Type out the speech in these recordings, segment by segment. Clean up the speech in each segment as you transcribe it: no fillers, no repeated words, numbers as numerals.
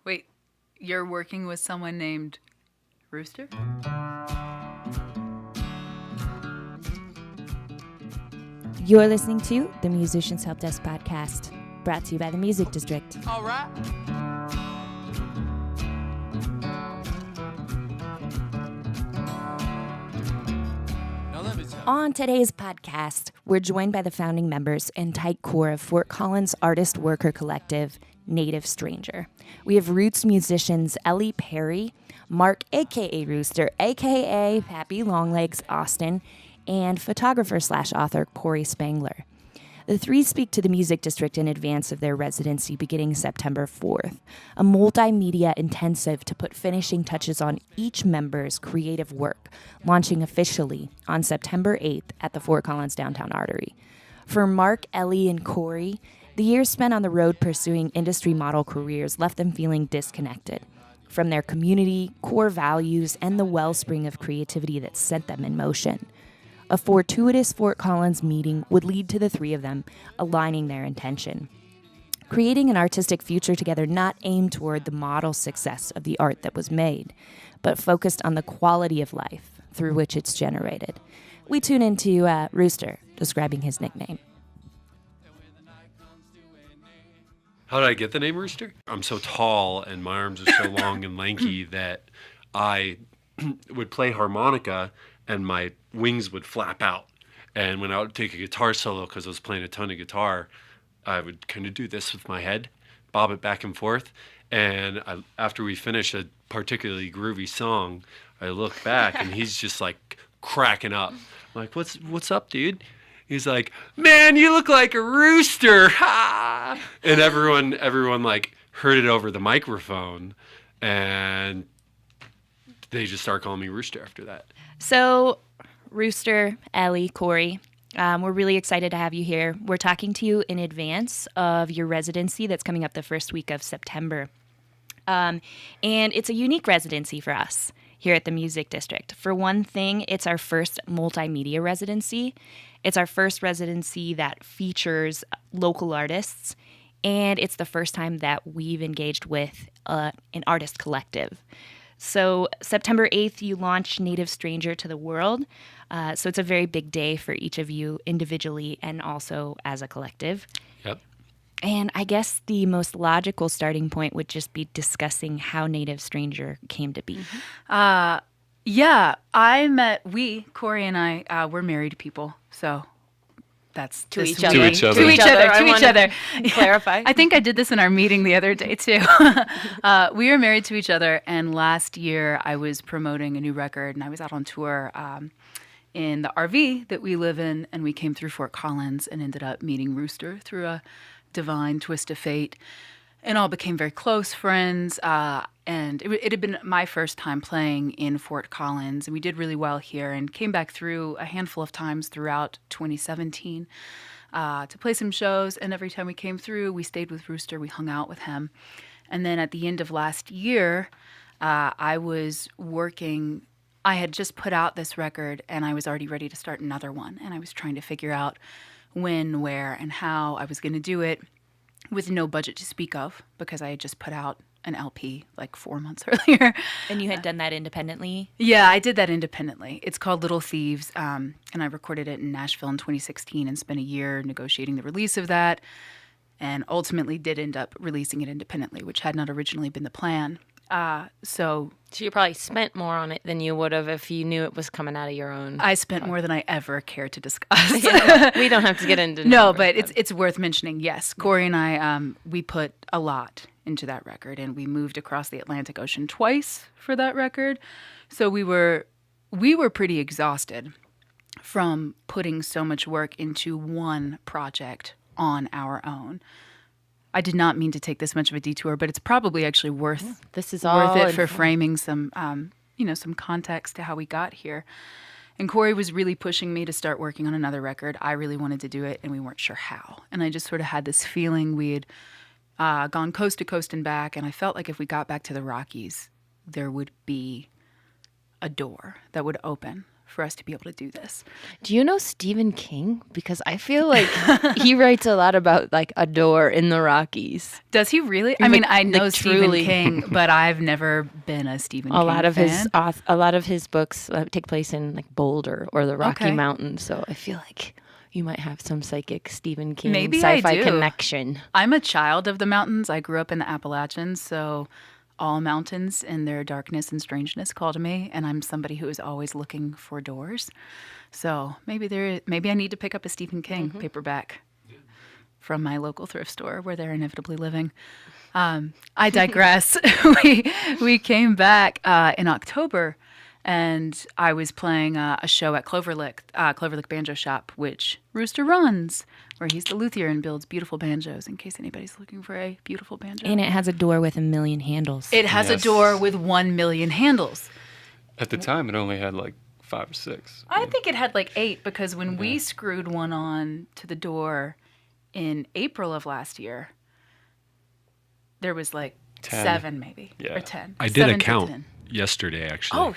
Wait, you're working with someone named Rooster? You're listening to the Musicians Help Desk podcast, brought to you by the Music District. All right. On today's podcast, we're joined by the founding members and tight core of Fort Collins artist worker collective, Native Stranger. We have roots musicians Elli Perry, Mark aka Rooster aka Pappy Longlegs Austin, and photographer/author Corey Spangler. The three speak to the Music District in advance of their residency beginning September 4th, a multimedia intensive to put finishing touches on each member's creative work, launching officially on September 8th at the Fort Collins Downtown Artery. For Mark, Elli, and Corey, the years spent on the road pursuing industry model careers left them feeling disconnected from their community, core values, and the wellspring of creativity that set them in motion. A fortuitous Fort Collins meeting would lead to the three of them aligning their intention, creating an artistic future together not aimed toward the model success of the art that was made, but focused on the quality of life through which it's generated. We tune into Rooster describing his nickname. How did I get the name Rooster? I'm so tall and my arms are so long and lanky that I would play harmonica and my wings would flap out. And when I would take a guitar solo, because I was playing a ton of guitar, I would kind of do this with my head, bob it back and forth. And after we finish a particularly groovy song, I look back and he's just like cracking up. I'm like, what's up, dude? He's like, man, you look like a rooster. Ha! And everyone like heard it over the microphone, and they just start calling me Rooster after that. So, Rooster, Elli, Corey, we're really excited to have you here. We're talking to you in advance of your residency that's coming up the first week of September. And it's a unique residency for us here at the Music District. For one thing, it's our first multimedia residency. It's our first residency that features local artists, and it's the first time that we've engaged with an artist collective. So September 8th, you launch Native Stranger to the world. So it's a very big day for each of you individually and also as a collective. Yep. And I guess the most logical starting point would just be discussing how Native Stranger came to be. Yeah, Corey and I, we're married people, so that's To this each week. other. To each other. To each other. I To each wanna other. clarify. I think I did this in our meeting the other day, too. We were married to each other, and last year I was promoting a new record, and I was out on tour in the RV that we live in, and we came through Fort Collins and ended up meeting Rooster through a divine twist of fate, and all became very close friends. And it had been my first time playing in Fort Collins, and we did really well here and came back through a handful of times throughout 2017 to play some shows. And every time we came through, we stayed with Rooster, we hung out with him. And then at the end of last year, I had just put out this record, and I was already ready to start another one. And I was trying to figure out when, where, and how I was going to do it with no budget to speak of, because I had just put out an LP like 4 months earlier. And you had done that independently? Yeah, I did that independently. It's called Little Thieves, and I recorded it in Nashville in 2016 and spent a year negotiating the release of that, and ultimately did end up releasing it independently, which had not originally been the plan. So you probably spent more on it than you would have if you knew it was coming out of your own. I spent more than I ever cared to discuss. Yeah, we don't have to get into No, numbers, but it's worth mentioning. Yes, Corey and I, we put a lot into that record, and we moved across the Atlantic Ocean twice for that record. So we were pretty exhausted from putting so much work into one project on our own. I did not mean to take this much of a detour, but it's probably actually worth This is all worth it for in- framing some some context to how we got here. And Corey was really pushing me to start working on another record. I really wanted to do it, and we weren't sure how. And I just sort of had this feeling we had gone coast to coast and back, and I felt like if we got back to the Rockies, there would be a door that would open for us to be able to do this. Do you know Stephen King? Because I feel like he writes a lot about like a door in the Rockies. Does he really? I mean, I know Stephen truly. King, but I've never been a Stephen King A lot of fan. a lot of his books take place in like Boulder or the Rocky Okay. Mountains. So I feel like you might have some psychic Stephen King Maybe I sci-fi do. connection. I'm a child of the mountains. I grew up in the Appalachians, so all mountains in their darkness and strangeness call to me, and I'm somebody who is always looking for doors. So maybe I need to pick up a Stephen King paperback from my local thrift store where they're inevitably living. I digress. we came back in October, and I was playing a show at Cloverlick Banjo Shop, which Rooster runs, where he's the luthier and builds beautiful banjos, in case anybody's looking for a beautiful banjo. And it has a door with 1 million handles. It has a Yes. door with 1 million handles. At the time, it only had like 5 or 6. I think it had like 8, because when we screwed one on to the door in April of last year, there was like 10. 7 maybe, Yeah. or 10. I did a 7 to count 10. yesterday, actually. Oh,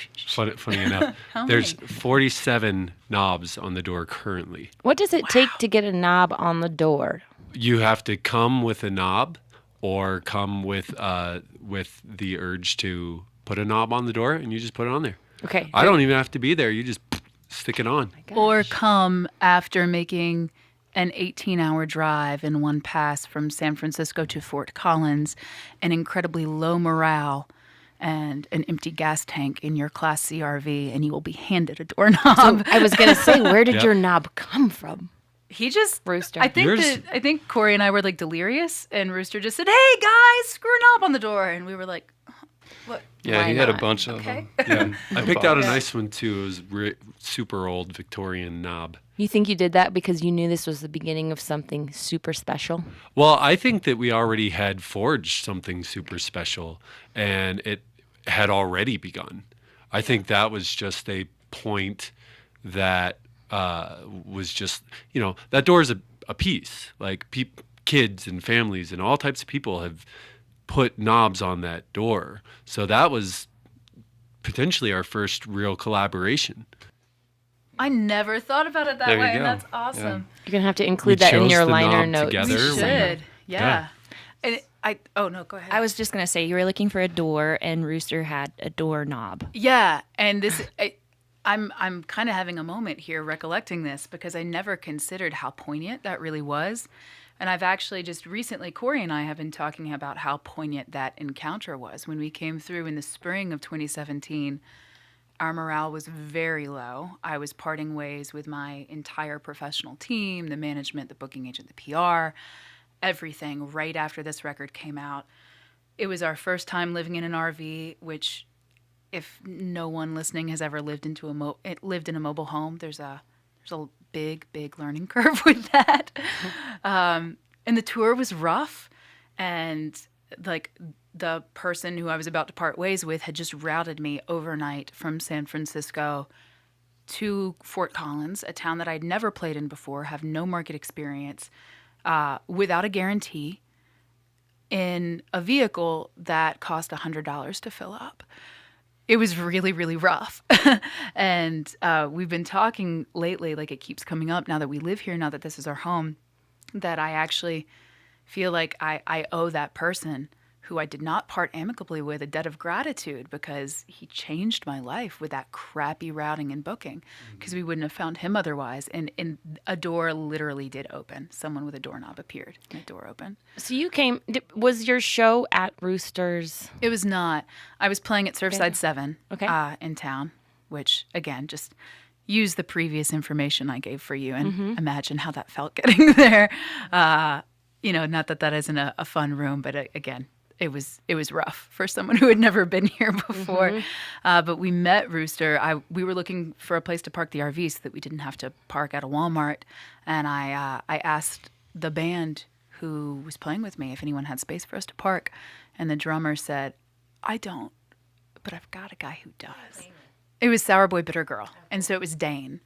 funny enough. How There's many? 47 knobs on the door currently. What does it take to get a knob on the door? You have to come with a knob, or come with the urge to put a knob on the door, and you just put it on there. Okay. I don't even have to be there. You just stick it on. Or come after making an 18-hour drive in one pass from San Francisco to Fort Collins, an incredibly low morale, and an empty gas tank in your Class C RV, and you will be handed a doorknob. I was gonna say, where did Yep. your knob come from? He just Rooster. I think Yours- I think Corey and I were like delirious, and Rooster just said, "Hey guys, screw a knob on the door," and we were like, "What?" Yeah, Why he had a not? bunch of Okay. them. Yeah, I picked out a nice one too. It was super old Victorian knob. You think you did that because you knew this was the beginning of something super special? Well, I think that we already had forged something super special, and it had already begun. I think that was just a point that was just, that door is a piece. Like kids and families and all types of people have put knobs on that door. So that was potentially our first real collaboration. I never thought about it that There you way, and go. that's awesome. You're gonna have to include We that in chose your the liner knob notes. together. We Other should, way. yeah. And no, go ahead. I was just going to say, you were looking for a door, and Rooster had a doorknob. Yeah, and I'm kind of having a moment here recollecting this, because I never considered how poignant that really was. And I've actually just recently, Corey and I have been talking about how poignant that encounter was. When we came through in the spring of 2017, our morale was very low. I was parting ways with my entire professional team, the management, the booking agent, the PR, everything right after this record came out. It was our first time living in an RV, which, if no one listening has ever lived in a mobile home, there's a big learning curve with that. And the tour was rough, and like the person who I was about to part ways with had just routed me overnight from San Francisco to Fort Collins, a town that I'd never played in before, have no market experience, without a guarantee, in a vehicle that cost $100 to fill up. It was really, really rough. And we've been talking lately, like it keeps coming up now that we live here, now that this is our home, that I actually feel like I owe that person who I did not part amicably with a debt of gratitude, because he changed my life with that crappy routing and booking, because we wouldn't have found him otherwise. And a door literally did open. Someone with a doorknob appeared and a door opened. So you came. Was your show at Rooster's? It was not. I was playing at Surfside 7 Okay. in town, which, again, just use the previous information I gave for you and imagine how that felt getting there. Not that isn't a fun room, but again, it was rough for someone who had never been here before. But we met Rooster. We were looking for a place to park the RV so that we didn't have to park at a Walmart. And I asked the band who was playing with me if anyone had space for us to park. And the drummer said, "I don't, but I've got a guy who does." It was Sour Boy Bitter Girl. And so it was Dane.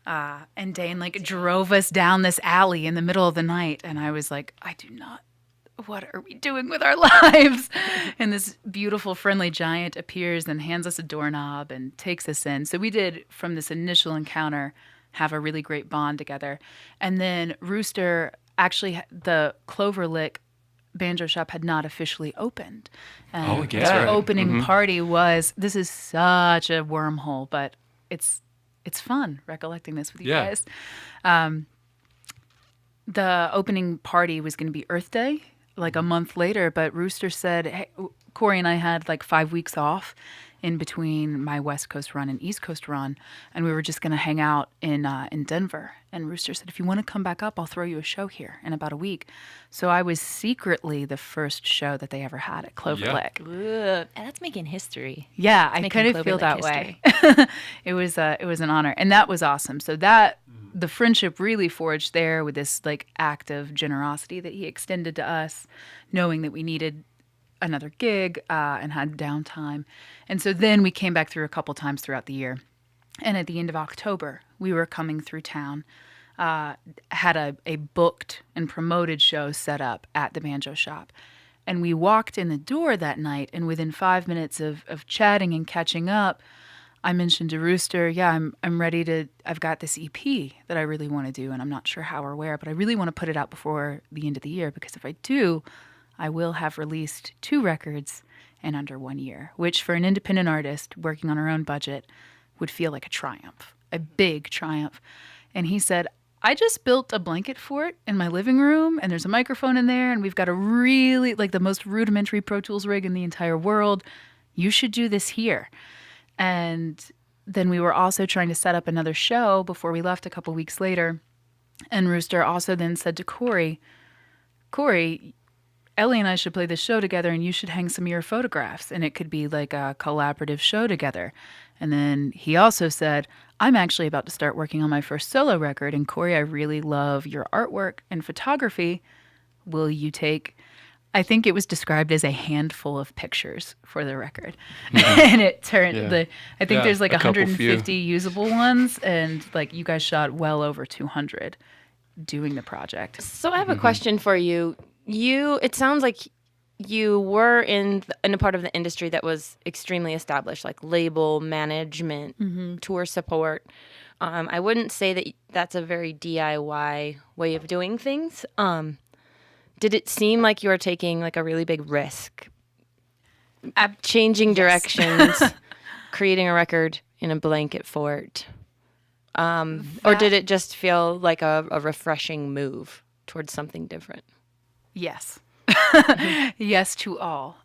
And Dane drove us down this alley in the middle of the night. And I was like, I do not what are we doing with our lives? And this beautiful, friendly giant appears and hands us a doorknob and takes us in. So we did, from this initial encounter, have a really great bond together. And then Rooster, actually, the Clover Lick banjo shop had not officially opened. And Oh, yeah. our Right. opening party was, this is such a wormhole, but it's fun recollecting this with you Yeah. guys. The opening party was going to be Earth Day, like a month later, but Rooster said, hey, Corey and I had like 5 weeks off in between my West Coast run and East Coast run, and we were just going to hang out in Denver. And Rooster said, if you want to come back up, I'll throw you a show here in about a week. So I was secretly the first show that they ever had at Clover Yeah. Lick. Ugh, that's making history. Yeah, I making kind of Clover feel Lick that way. It was an honor, and that was awesome. So that the friendship really forged there with this like act of generosity that he extended to us, knowing that we needed another gig and had downtime. And so then we came back through a couple times throughout the year. And at the end of October, we were coming through town, had a booked and promoted show set up at the banjo shop. And we walked in the door that night, and within 5 minutes of chatting and catching up, I mentioned to Rooster, yeah, I'm ready to, I've got this EP that I really want to do, and I'm not sure how or where, but I really want to put it out before the end of the year, because if I do, I will have released 2 records in under 1 year, which for an independent artist working on her own budget would feel like a triumph, a big triumph. And he said, I just built a blanket fort in my living room, and there's a microphone in there, and we've got a really, like the most rudimentary Pro Tools rig in the entire world. You should do this here. And then we were also trying to set up another show before we left a couple weeks later. And Rooster also then said to Corey, Ellie and I should play this show together, and you should hang some of your photographs, and it could be like a collaborative show together. And then he also said, I'm actually about to start working on my first solo record, and Corey, I really love your artwork and photography. Will you take, I think it was described as a handful of pictures for the record. And it turned, Yeah. I think Yeah, there's like a couple 150 few. usable ones, and like you guys shot well over 200 doing the project. So I have a question for you. It sounds like you were in a part of the industry that was extremely established, like label management, tour support. I wouldn't say that that's a very DIY way of doing things. Did it seem like you were taking like a really big risk, changing directions, creating a record in a blanket fort? Or did it just feel like a refreshing move towards something different? Yes. Yes to all.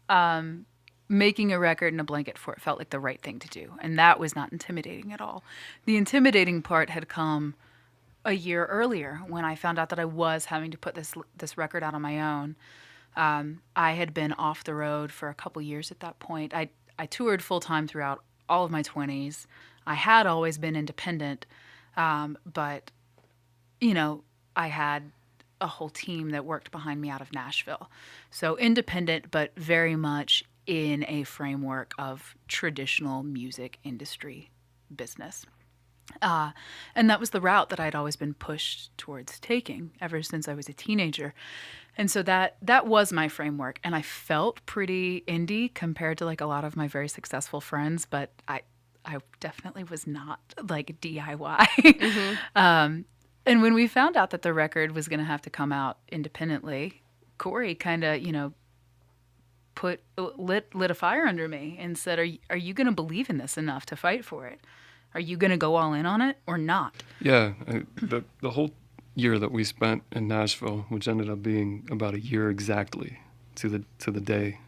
Making a record in a blanket fort felt like the right thing to do, and that was not intimidating at all. The intimidating part had come a year earlier when I found out that I was having to put this record out on my own. I had been off the road for a couple years at that point. I toured full-time throughout all of my 20s. I had always been independent, but, you know, I had a whole team that worked behind me out of Nashville. So independent, but very much in a framework of traditional music industry business. And that was the route that I'd always been pushed towards taking ever since I was a teenager. And so that was my framework. And I felt pretty indie compared to like a lot of my very successful friends, but I definitely was not like DIY. And when we found out that the record was going to have to come out independently, Corey kind of, lit a fire under me and said, "Are you going to believe in this enough to fight for it? Are you going to go all in on it or not?" Yeah, the whole year that we spent in Nashville, which ended up being about a year exactly to the day,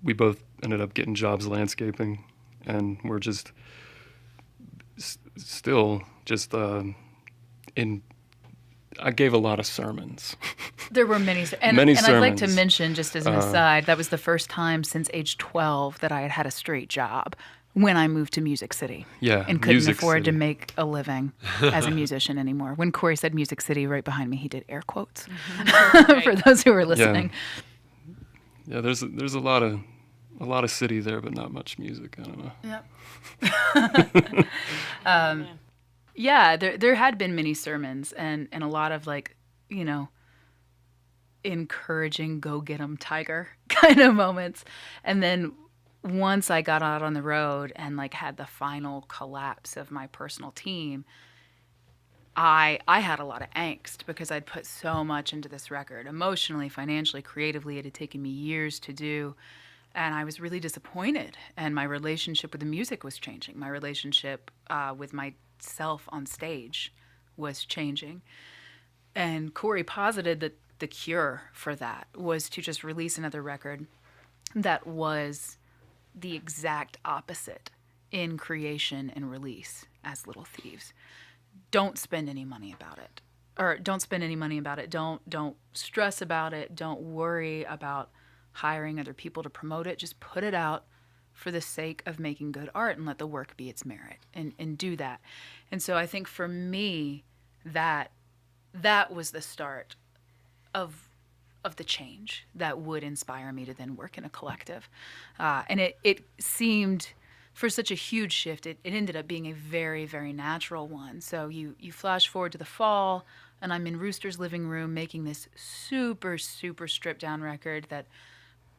we both ended up getting jobs landscaping, and we're just still just I gave a lot of sermons. There were many, and Many I'd like to sermons. mention, just as an aside, that was the first time since age 12 that I had had a straight job when I moved to Music City. Yeah, And couldn't Music afford to City. make a living as a musician anymore. When Corey said Music City right behind me, he did air quotes for those who were listening. Yeah, there's a lot of city there, but not much music. I don't know. Yep. Yeah, there had been many sermons and a lot of like, encouraging, go get 'em, tiger kind of moments. And then once I got out on the road and like had the final collapse of my personal team, I had a lot of angst because I'd put so much into this record, emotionally, financially, creatively. It had taken me years to do, and I was really disappointed. And my relationship with the music was changing. My relationship with myself on stage was changing. And Corey posited that the cure for that was to just release another record that was the exact opposite in creation and release as Little Thieves. Don't spend any money about it. Or don't spend any money about it. Don't stress about it. Don't worry about hiring other people to promote it. Just put it out for the sake of making good art and let the work be its merit and do that. And so I think for me that was the start of the change that would inspire me to then work in a collective. And it seemed, for such a huge shift, it ended up being a very, very natural one. So you flash forward to the fall, and I'm in Rooster's living room making this super, super stripped down record that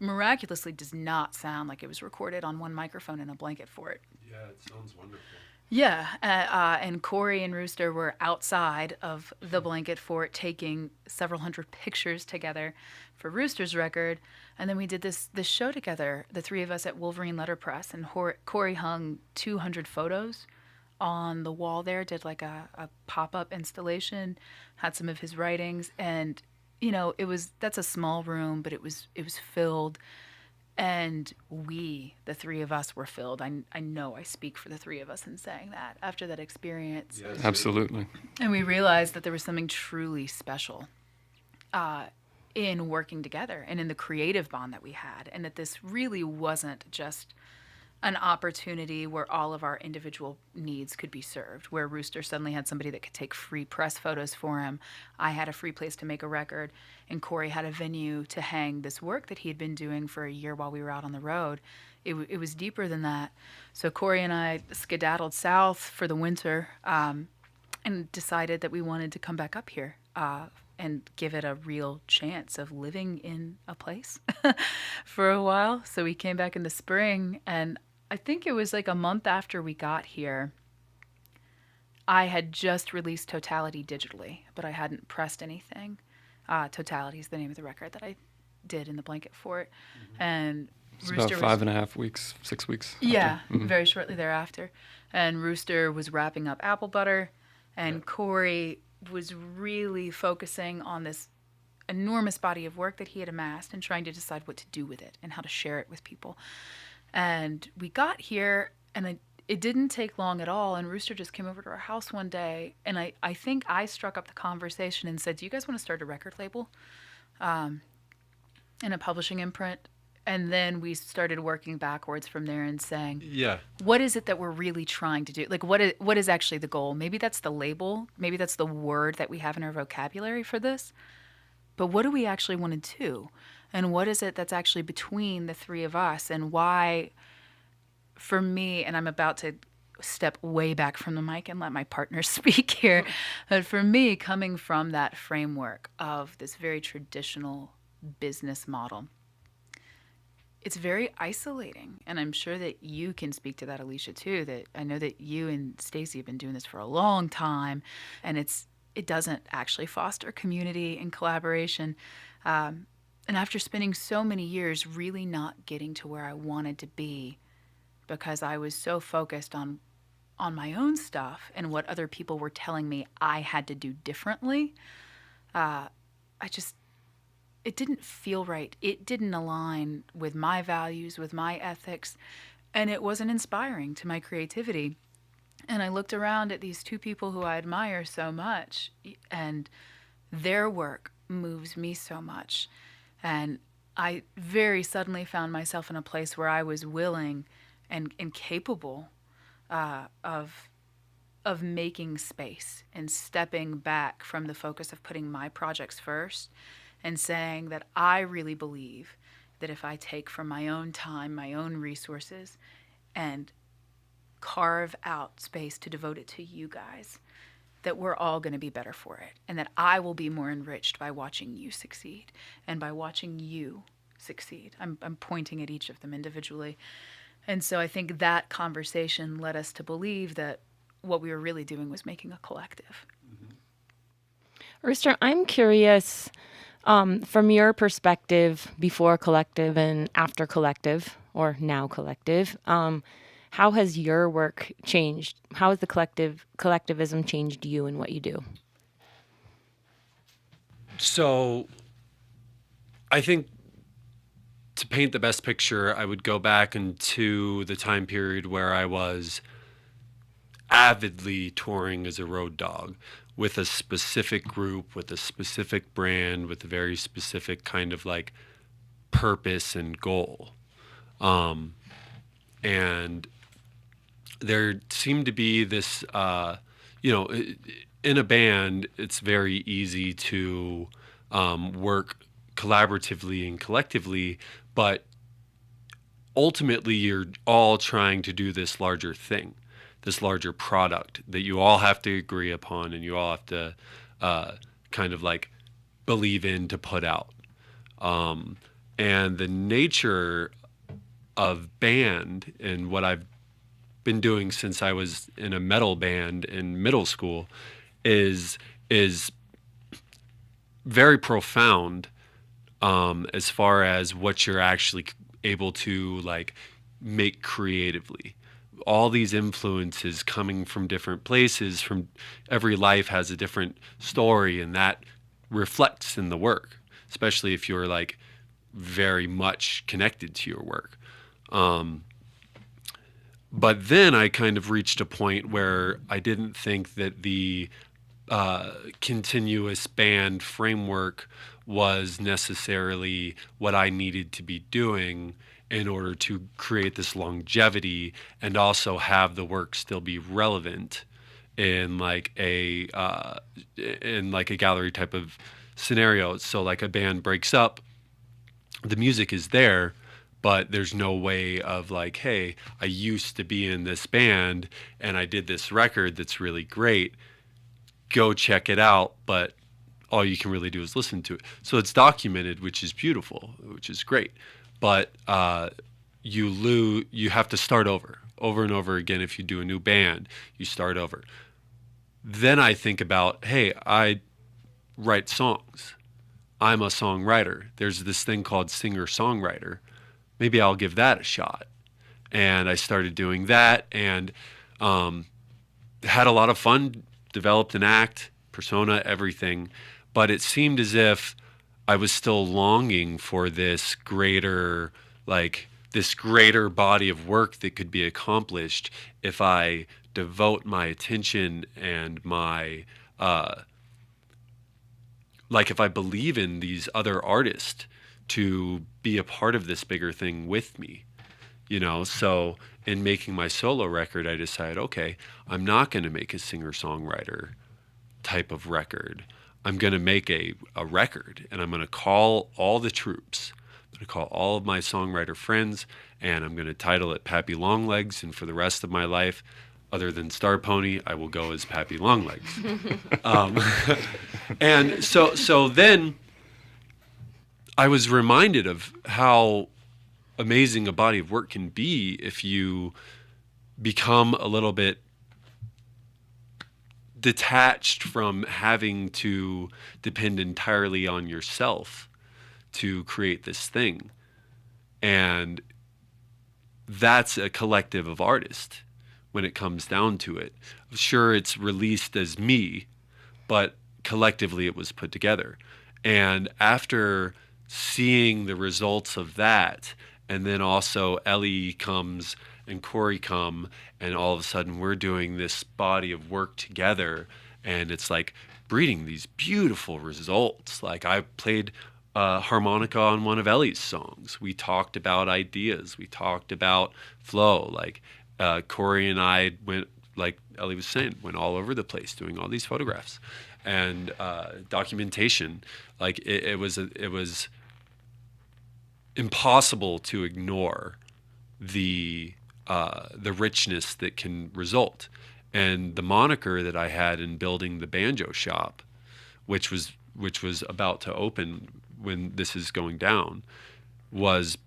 miraculously does not sound like it was recorded on one microphone in a blanket fort. Yeah, it sounds wonderful. Yeah, and Corey and Rooster were outside of the blanket fort taking several hundred pictures together for Rooster's record, and then we did this show together, the three of us at Wolverine Letterpress, and Corey hung 200 photos on the wall there, did like a pop-up installation, had some of his writings, and that's a small room, but it was filled. And the three of us, were filled. I know I speak for the three of us in saying that after that experience. Yes. Absolutely. And we realized that there was something truly special in working together and in the creative bond that we had. And that this really wasn't just an opportunity where all of our individual needs could be served, where Rooster suddenly had somebody that could take free press photos for him. I had a free place to make a record, and Corey had a venue to hang this work that he had been doing for a year while we were out on the road. It was deeper than that. So Corey and I skedaddled south for the winter and decided that we wanted to come back up here and give it a real chance of living in a place for a while. So we came back in the spring, and I think it was like a month after we got here, I had just released Totality digitally, but I hadn't pressed anything. Totality is the name of the record that I did in the blanket fort. Mm-hmm. And it's Rooster about 5.5 weeks, 6 weeks. Yeah, very shortly thereafter. And Rooster was wrapping up Apple Butter, and Corey was really focusing on this enormous body of work that he had amassed and trying to decide what to do with it and how to share it with people. And we got here, and it didn't take long at all, and Rooster just came over to our house one day, and I think I struck up the conversation and said, do you guys want to start a record label and a publishing imprint? And then we started working backwards from there and saying, yeah, what is it that we're really trying to do? Like, what is actually the goal? Maybe that's the label. Maybe that's the word that we have in our vocabulary for this. But what do we actually want to do? And what is it that's actually between the three of us? And why, for me, and I'm about to step way back from the mic and let my partner speak here, but for me, coming from that framework of this very traditional business model, it's very isolating. And I'm sure that you can speak to that, Alicia, too, that I know that you and Stacey have been doing this for a long time, and it doesn't actually foster community and collaboration. And after spending so many years really not getting to where I wanted to be because I was so focused on my own stuff and what other people were telling me I had to do differently, it didn't feel right. It didn't align with my values, with my ethics, and it wasn't inspiring to my creativity. And I looked around at these two people who I admire so much, and their work moves me so much. And I very suddenly found myself in a place where I was willing and capable of making space and stepping back from the focus of putting my projects first and saying that I really believe that if I take from my own time, my own resources, and carve out space to devote it to you guys, that we're all going to be better for it, and that I will be more enriched by watching you succeed and by watching you succeed. I'm pointing at each of them individually. And so I think that conversation led us to believe that what we were really doing was making a collective. Rooster, I'm curious, from your perspective, before collective and after collective, or now collective, how has your work changed? How has the collectivism changed you and what you do? So I think to paint the best picture, I would go back into the time period where I was avidly touring as a road dog with a specific group, with a specific brand, with a very specific kind of like purpose and goal. And there seemed to be this, in a band, it's very easy to work collaboratively and collectively, but ultimately you're all trying to do this larger thing, this larger product that you all have to agree upon and you all have to kind of like believe in to put out. And the nature of band and what I've been doing since I was in a metal band in middle school is very profound as far as what you're actually able to like make creatively. All these influences coming from different places, from every life has a different story, and that reflects in the work, especially if you're like very much connected to your work. But then I kind of reached a point where I didn't think that the continuous band framework was necessarily what I needed to be doing in order to create this longevity and also have the work still be relevant in like a gallery type of scenario. So like a band breaks up, the music is there, but there's no way of like, hey, I used to be in this band and I did this record that's really great. Go check it out, but all you can really do is listen to it. So it's documented, which is beautiful, which is great. But you have to start over and over again. If you do a new band, you start over. Then I think about, hey, I write songs. I'm a songwriter. There's this thing called singer-songwriter. Maybe I'll give that a shot. And I started doing that and had a lot of fun, developed an act, persona, everything. But it seemed as if I was still longing for this greater body of work that could be accomplished if I devote my attention and my, if I believe in these other artists to be a part of this bigger thing with me, So in making my solo record, I decided, okay, I'm not going to make a singer-songwriter type of record. I'm going to make a record, and I'm going to call all the troops. I'm going to call all of my songwriter friends, and I'm going to title it Pappy Longlegs, and for the rest of my life, other than Star Pony, I will go as Pappy Longlegs. And so then I was reminded of how amazing a body of work can be if you become a little bit detached from having to depend entirely on yourself to create this thing. And that's a collective of artists when it comes down to it. Sure, it's released as me, but collectively it was put together. And after seeing the results of that, and then also Elli comes and Corey come, and all of a sudden we're doing this body of work together, and it's like breeding these beautiful results. Like I played harmonica on one of Elli's songs. We talked about ideas. We talked about flow. Like Corey and I went, like Elli was saying, went all over the place doing all these photographs and documentation. Like it was impossible to ignore the richness that can result. And the moniker that I had in building the banjo shop, which was about to open when this is going down, was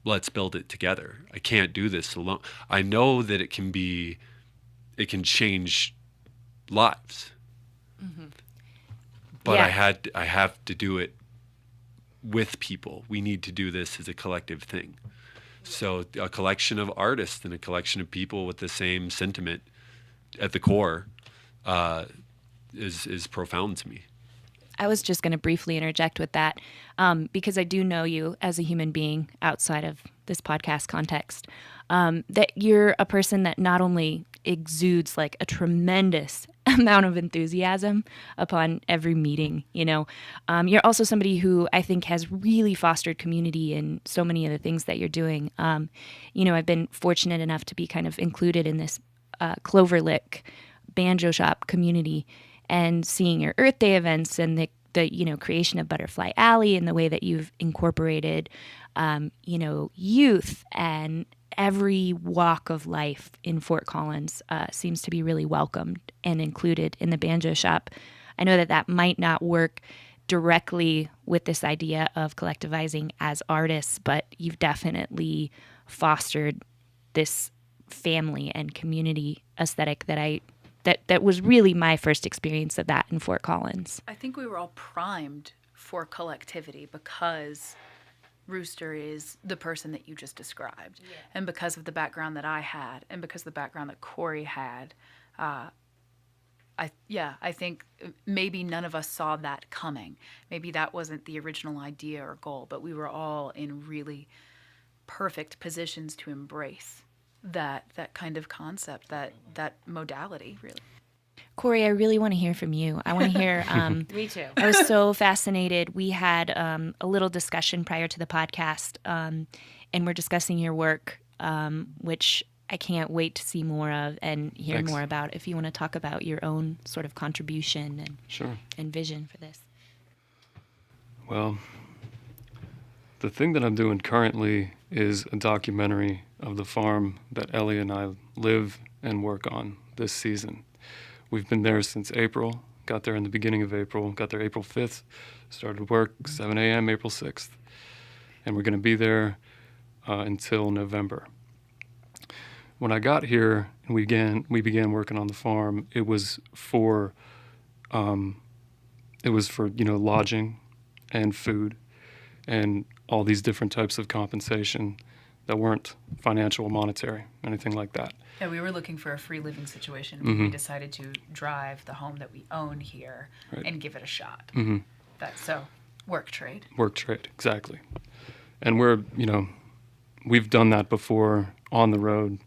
let's build it together. I can't do this alone. I know that it can change lives. But Yeah. I have to do it with people. We need to do this as a collective thing. So a collection of artists and a collection of people with the same sentiment at the core is profound to me. I was just going to briefly interject with that because I do know you as a human being outside of this podcast context, that you're a person that not only exudes like a tremendous amount of enthusiasm upon every meeting, you're also somebody who I think has really fostered community in so many of the things that you're doing. I've been fortunate enough to be kind of included in this Cloverlick banjo shop community, and seeing your Earth Day events and the creation of Butterfly Alley and the way that you've incorporated youth and every walk of life in Fort Collins seems to be really welcomed and included in the banjo shop. I know that might not work directly with this idea of collectivizing as artists, but you've definitely fostered this family and community aesthetic that was really my first experience of that in Fort Collins. I think we were all primed for collectivity because Rooster is the person that you just described. Yeah. And because of the background that I had and because of the background that Corey had, I think maybe none of us saw that coming. Maybe that wasn't the original idea or goal, but we were all in really perfect positions to embrace that kind of concept, that modality, really. Corey, I really want to hear from you. I want to hear. Me too. I was so fascinated. We had a little discussion prior to the podcast, and we're discussing your work, which I can't wait to see more of and hear Thanks. more about. If you want to talk about your own sort of contribution and Sure. and vision for this. Well, the thing that I'm doing currently is a documentary of the farm that Elli and I live and work on this season. We've been there since April, got there in the beginning of April, got there April 5th, started work 7 a.m. April 6th, and we're going to be there until November. When I got here and we began working on the farm, it was for lodging and food and all these different types of compensation that weren't financial or monetary, anything like that. Yeah, we were looking for a free living situation. Mm-hmm. We decided to drive the home that we own here and give it a shot. Mm-hmm. Work trade. Work trade, exactly. And we've done that before on the road,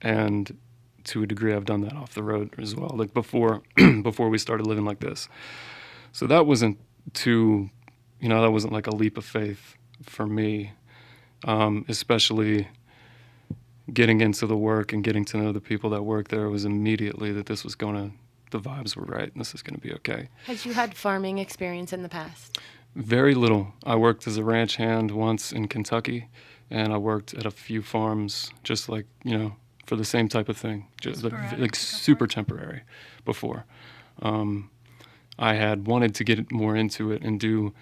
and to a degree I've done that off the road as well, like before we started living like this. So that wasn't that wasn't like a leap of faith for me, especially getting into the work and getting to know the people that work there. Was immediately that the vibes were right and this is going to be okay. Had you had farming experience in the past? Very little. I worked as a ranch hand once in Kentucky, and I worked at a few farms just like, for the same type of thing, just like super temporary before. I had wanted to get more into it and do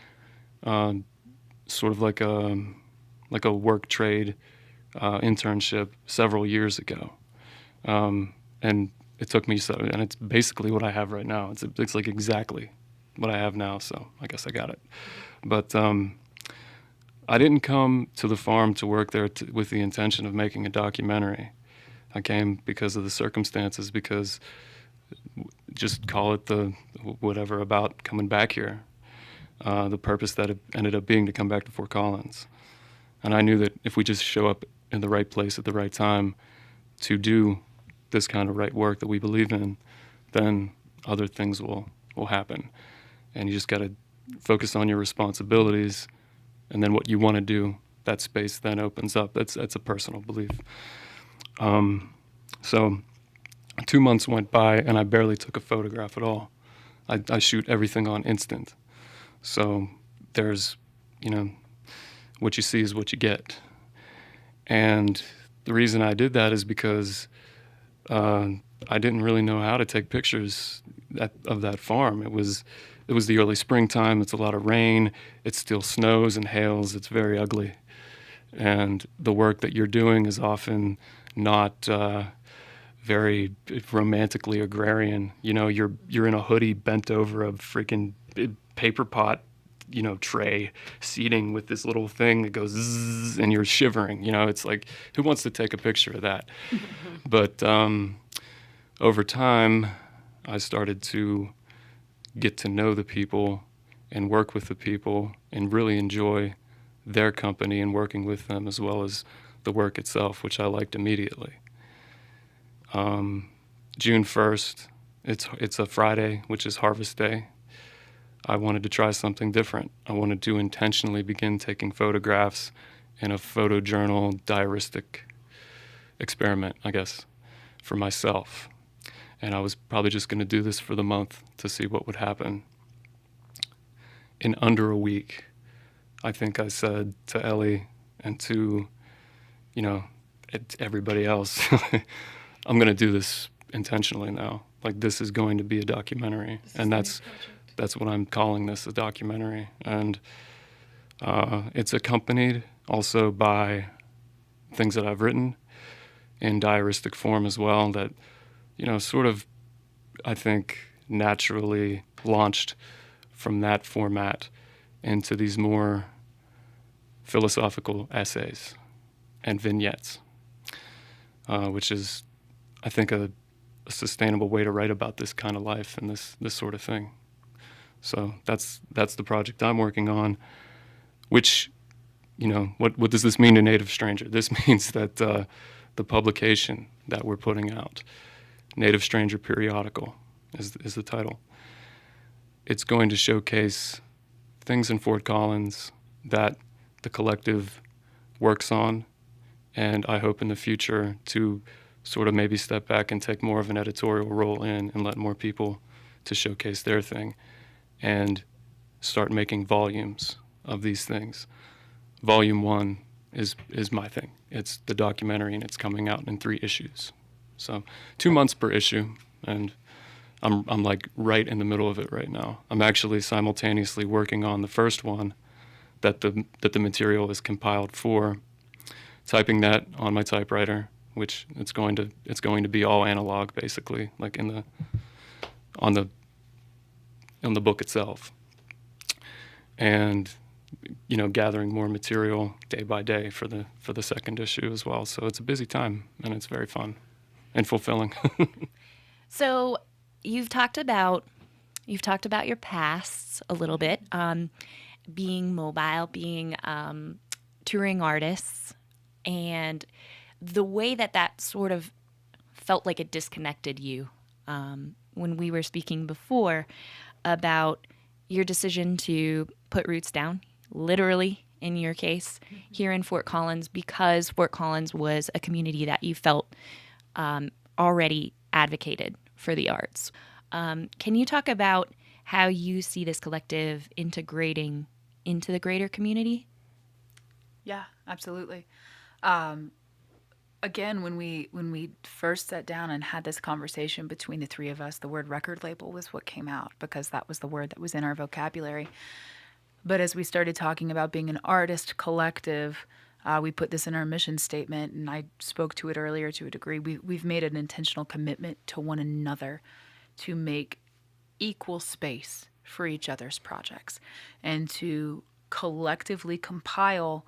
sort of like a work trade internship several years ago, and it took me and it's basically what I have right now. It's like exactly what I have now, so I guess I got it. But I didn't come to the farm to work there with the intention of making a documentary. I came because of the circumstances, because just call it the whatever about coming back here. The purpose that it ended up being to come back to Fort Collins. And I knew that if we just show up in the right place at the right time to do this kind of right work that we believe in, then other things will happen. And you just got to focus on your responsibilities, and then what you want to do, that space then opens up. That's a personal belief. So 2 months went by, and I barely took a photograph at all. I shoot everything on instant. So there's, what you see is what you get. And the reason I did that is because I didn't really know how to take pictures of that farm. It was the early springtime. It's a lot of rain. It still snows and hails. It's very ugly. And the work that you're doing is often not very romantically agrarian. You know, you're in a hoodie bent over a freaking paper pot, you know, tray seating with this little thing that goes zzz, and you're shivering. You know, it's like, who wants to take a picture of that? But over time, I started to get to know the people and work with the people and really enjoy their company and working with them, as well as the work itself, which I liked immediately. June 1st, it's a Friday, which is Harvest Day. I wanted to try something different. I wanted to intentionally begin taking photographs in a photojournal diaristic experiment, I guess, for myself. And I was probably just going to do this for the month to see what would happen. In under a week, I think I said to Elli and to, you know, everybody else, I'm going to do this intentionally now. Like, this is going to be a documentary. And that's what I'm calling this, a documentary. And it's accompanied also by things that I've written in diaristic form as well that, you know, sort of, I think, naturally launched from that format into these more philosophical essays and vignettes, which is, I think, a sustainable way to write about this kind of life and this sort of thing. So that's the project I'm working on, which, you know, what does this mean to Native Stranger? This means that the publication that we're putting out, Native Stranger Periodical is the title. It's going to showcase things in Fort Collins that the collective works on, and I hope in the future to sort of maybe step back and take more of an editorial role in and let more people to showcase their thing and start making volumes of these things. Volume 1 is my thing. It's the documentary, and it's coming out in 3 issues. So 2 months per issue, and I'm like right in the middle of it right now. I'm actually simultaneously working on the first one that the material is compiled for, typing that on my typewriter, which it's going to be all analog basically, like on the book itself, and, you know, gathering more material day by day for the second issue as well. So it's a busy time, and it's very fun and fulfilling. So you've talked about your pasts a little bit, being mobile, being touring artists, and the way that sort of felt like it disconnected you when we were speaking before about your decision to put roots down, literally in your case, here in Fort Collins, because Fort Collins was a community that you felt already advocated for the arts. Can you talk about how you see this collective integrating into the greater community? Yeah, absolutely. Again, when we first sat down and had this conversation between the 3 of us, the word record label was what came out because that was the word that was in our vocabulary. But as we started talking about being an artist collective, we put this in our mission statement, and I spoke to it earlier to a degree. We've made an intentional commitment to one another to make equal space for each other's projects and to collectively compile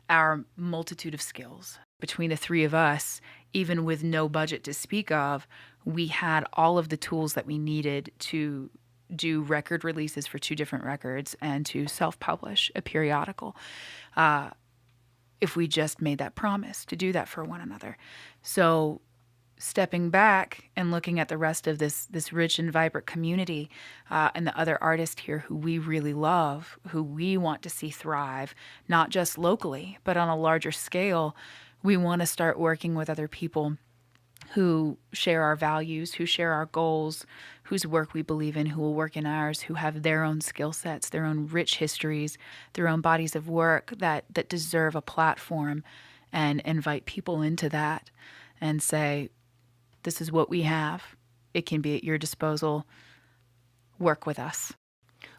our multitude of skills. Between the 3 of us, even with no budget to speak of, we had all of the tools that we needed to do record releases for 2 different records and to self-publish a periodical. If we just made that promise to do that for one another. So stepping back and looking at the rest of this rich and vibrant community and the other artists here who we really love, who we want to see thrive, not just locally, but on a larger scale, we want to start working with other people who share our values, who share our goals, whose work we believe in, who will work in ours, who have their own skill sets, their own rich histories, their own bodies of work that deserve a platform, and invite people into that and say, This is what we have. It can be at your disposal. Work with us.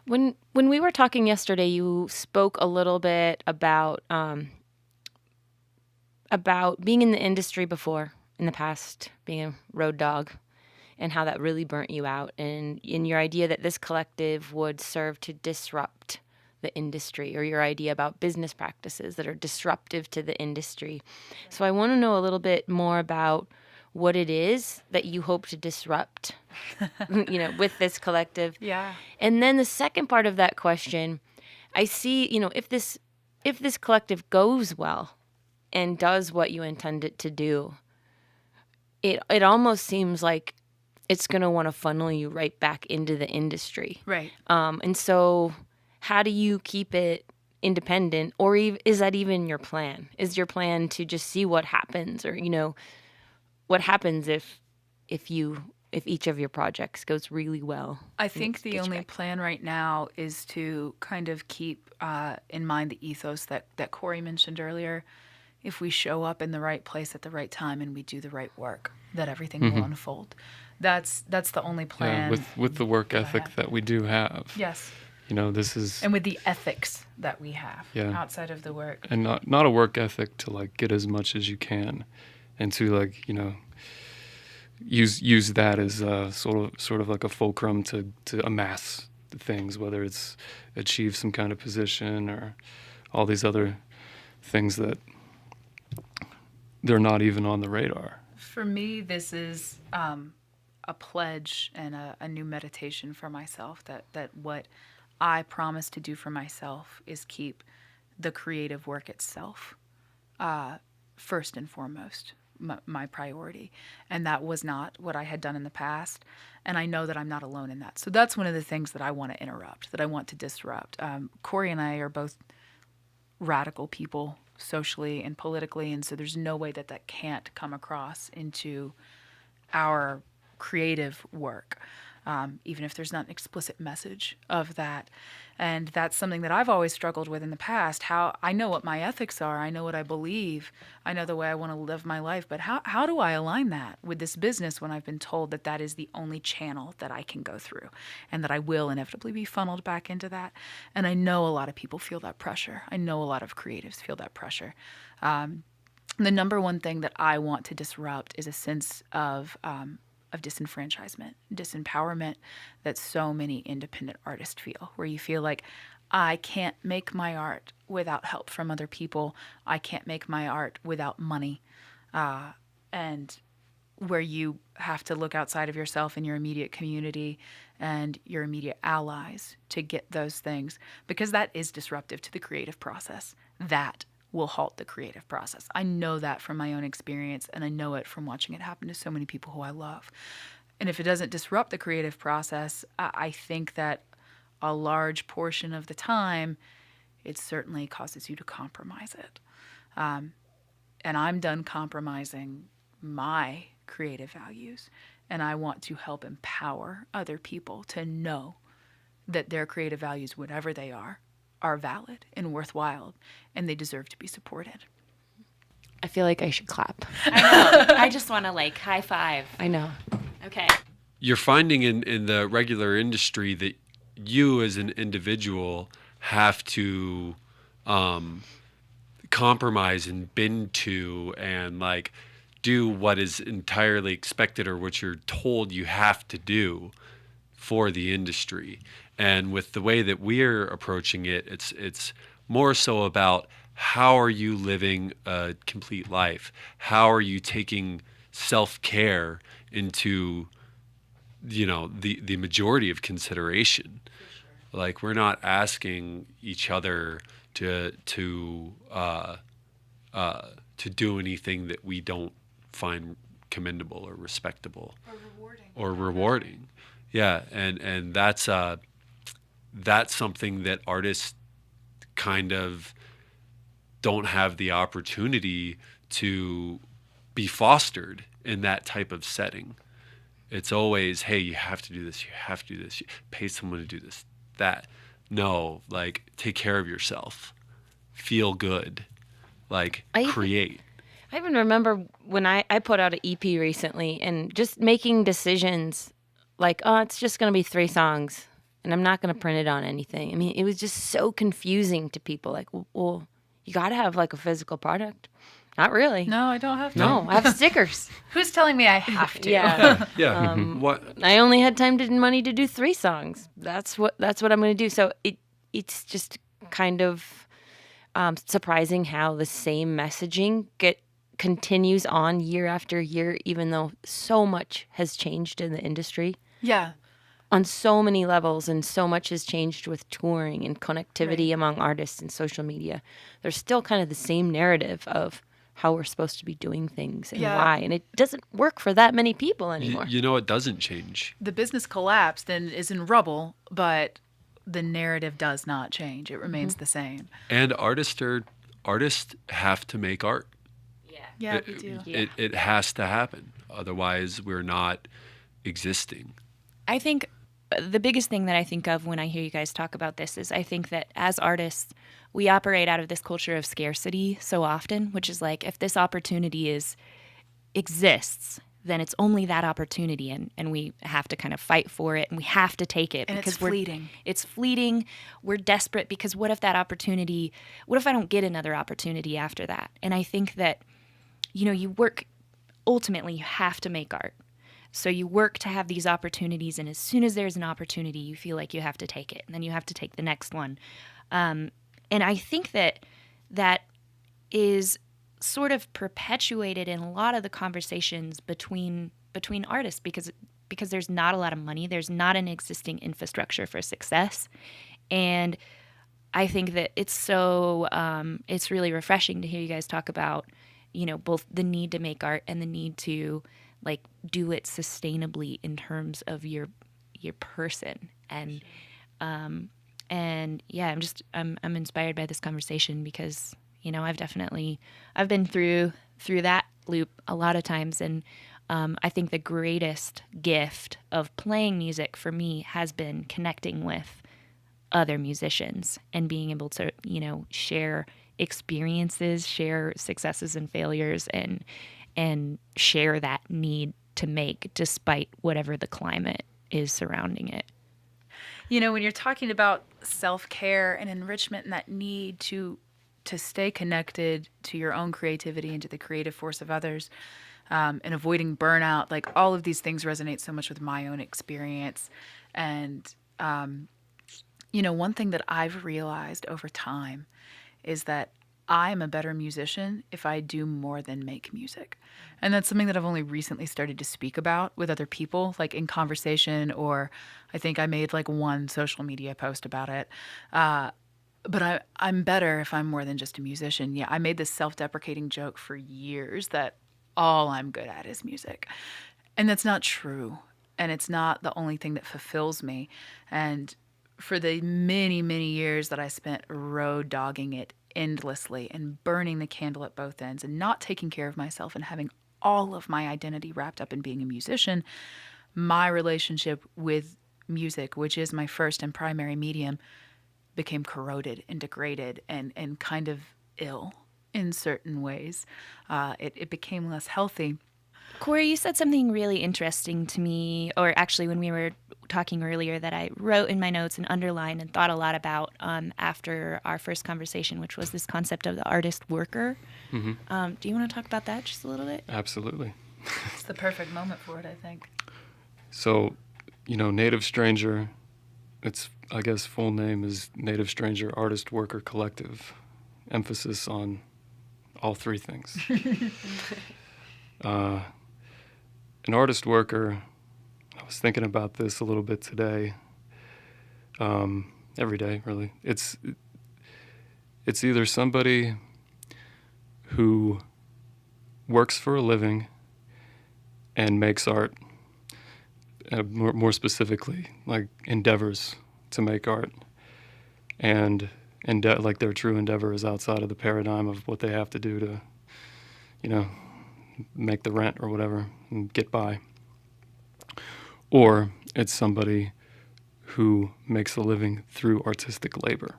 When we were talking yesterday, you spoke a little bit about being in the industry before, in the past, being a road dog, and how that really burnt you out, and in your idea that this collective would serve to disrupt the industry, or your idea about business practices that are disruptive to the industry. So I want to know a little bit more about what it is that you hope to disrupt, with this collective. Yeah. And then the second part of that question, I see, if this collective goes well and does what you intend it to do, it almost seems like it's going to want to funnel you right back into the industry. Right. And so how do you keep it independent, or is that even your plan? Is your plan to just see what happens, or, what happens if each of your projects goes really well? I think the only plan right now is to kind of keep in mind the ethos that Corey mentioned earlier. If we show up in the right place at the right time and we do the right work, that everything will unfold. That's the only plan. Yeah, with the work ethic that we do have. Yes. This is... And with the ethics that we have outside of the work. And not a work ethic to, like, get as much as you can, and to, like, use that as sort of like a fulcrum to amass things, whether it's achieve some kind of position or all these other things that they're not even on the radar. For me, this is a pledge and a new meditation for myself, that what I promise to do for myself is keep the creative work itself first and foremost, my priority. And that was not what I had done in the past. And I know that I'm not alone in that. So that's one of the things that I want to interrupt, that I want to disrupt. Corey and I are both radical people socially and politically, and so there's no way that can't come across into our creative work, even if there's not an explicit message of that. And that's something that I've always struggled with in the past. How I know what my ethics are, I know what I believe, I know the way I want to live my life, but how do I align that with this business when I've been told that is the only channel that I can go through, and that I will inevitably be funneled back into that? And I know a lot of people feel that pressure. I know a lot of creatives feel that pressure. The number one thing that I want to disrupt is a sense of disenfranchisement, disempowerment that so many independent artists feel, where you feel like, I can't make my art without help from other people. I can't make my art without money. And where you have to look outside of yourself and your immediate community and your immediate allies to get those things, because that is disruptive to the creative process. That will halt the creative process. I know that from my own experience, and I know it from watching it happen to so many people who I love. And if it doesn't disrupt the creative process, I think that a large portion of the time, it certainly causes you to compromise it. And I'm done compromising my creative values, and I want to help empower other people to know that their creative values, whatever they are valid and worthwhile, and they deserve to be supported. I feel like I should clap. I know. I just want to, like, high five. I know. Okay. You're finding in the regular industry that you as an individual have to compromise and bend to and, like, do what is entirely expected or what you're told you have to do for the industry. And with the way that we're approaching it, it's more so about how are you living a complete life? How are you taking self-care into, the majority of consideration? Sure. Like, we're not asking each other to do anything that we don't find commendable or respectable or rewarding. Yeah, and that's something that artists kind of don't have the opportunity to be fostered in that type of setting. It's always, hey, you have to do this, you have to do this, you pay someone to do this, that. No, like, take care of yourself, feel good, like, create. I even remember when I put out an EP recently and just making decisions like, oh, it's just going to be 3 songs and I'm not going to print it on anything. I mean, it was just so confusing to people. Like, well, you got to have like a physical product. Not really. No, I don't have to. No, I have stickers. Who's telling me I have to? Yeah. Yeah. What? I only had money to do 3 songs. That's what I'm going to do. So it's just kind of surprising how the same messaging continues on year after year, even though so much has changed in the industry Yeah. on so many levels, and so much has changed with touring and connectivity among artists and social media. There's still kind of the same narrative of how we're supposed to be doing things and why, and it doesn't work for that many people anymore. You know, it doesn't change. The business collapsed and is in rubble, but the narrative does not change. It remains the same. And artists have to make art. Yeah, we do. It has to happen. Otherwise, we're not existing. I think the biggest thing that I think of when I hear you guys talk about this is I think that as artists, we operate out of this culture of scarcity so often, which is like if this opportunity exists, then it's only that opportunity, and we have to kind of fight for it, and we have to take it And because it's fleeting. It's fleeting. We're desperate because what if I don't get another opportunity after that? And I think that, ultimately you have to make art. So you work to have these opportunities, and as soon as there's an opportunity, you feel like you have to take it, and then you have to take the next one. And I think that is sort of perpetuated in a lot of the conversations between artists because there's not a lot of money, there's not an existing infrastructure for success, and I think that it's really refreshing to hear you guys talk about, both the need to make art and the need to like do it sustainably in terms of your person. And yeah, I'm inspired by this conversation because I've been through that loop a lot of times, and I think the greatest gift of playing music for me has been connecting with other musicians and being able to share experiences, share successes and failures, and share that need to make despite whatever the climate is surrounding it. When you're talking about self-care and enrichment and that need to stay connected to your own creativity and to the creative force of others, and avoiding burnout, like all of these things resonate so much with my own experience. And, one thing that I've realized over time is that I'm a better musician if I do more than make music. And that's something that I've only recently started to speak about with other people, like in conversation, or I think I made like one social media post about it. But I'm better if I'm more than just a musician. Yeah, I made this self-deprecating joke for years that all I'm good at is music. And that's not true. And it's not the only thing that fulfills me. And for the many, many years that I spent road dogging it endlessly and burning the candle at both ends and not taking care of myself and having all of my identity wrapped up in being a musician, my relationship with music, which is my first and primary medium, became corroded and degraded and kind of ill in certain ways. It became less healthy. Corey, you said something really interesting to me, or actually when we were talking earlier, that I wrote in my notes and underlined and thought a lot about after our first conversation, which was this concept of the artist worker. Mm-hmm. Do you want to talk about that just a little bit? Absolutely. It's the perfect moment for it, I think. So, Native Stranger, I guess full name is Native Stranger Artist Worker Collective. Emphasis on all 3 things. An artist worker, I was thinking about this a little bit today, every day really. It's either somebody who works for a living and makes art, more specifically, like endeavors to make art, and like their true endeavor is outside of the paradigm of what they have to do to, make the rent or whatever and get by. Or it's somebody who makes a living through artistic labor.